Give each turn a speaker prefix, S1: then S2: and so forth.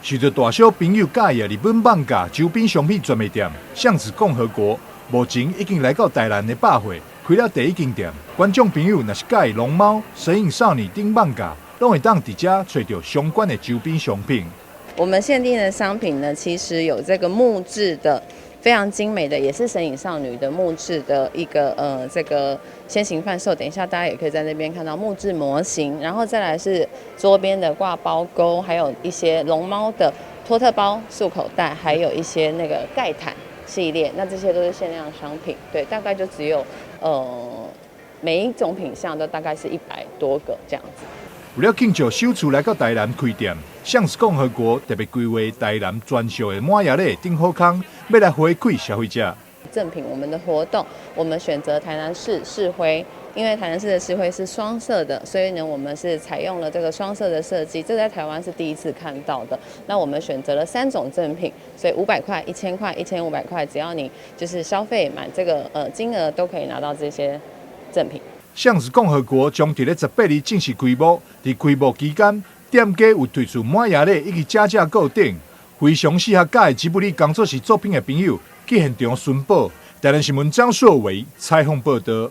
S1: 受到大小朋友喜爱的日本放假周边商品专卖店巷子共和国，目前已经来到台南的百货，开了第一间店。观众朋友若是喜爱龙猫、神隐少女等放假，拢会当伫遮找到相关的周边商品。
S2: 我们限定的商品呢，其实有这个木质的。非常精美的，也是神隐少女的木质的一个这个先行贩售。等一下大家也可以在那边看到木质模型，然后再来是桌边的挂包钩，还有一些龙猫的托特包、束口袋，还有一些那个盖毯系列。那这些都是限量商品，对，大概就只有每一种品项都大概是100多个这样子。
S1: 为了庆祝首次来到台南开店，巷子共和国特别规划台南专属的满月礼顶好康，要来回馈消费者。
S2: 赠品我们的活动，我们选择台南市市徽，因为台南市的市徽是双色的，所以呢，我们是采用了这个双色的设计，这在台湾是第一次看到的。那我们选择了3种赠品，所以500块、1000块、1500块，只要你就是消费满这个金额，都可以拿到这些赠品。
S1: 巷子共和国将伫咧18日正式开幕，伫开幕期间，店家有推出满月礼以及加价购等，非常适合喜爱吉卜力工作室作品的朋友去现场寻宝。台南新闻张硕维采访报道。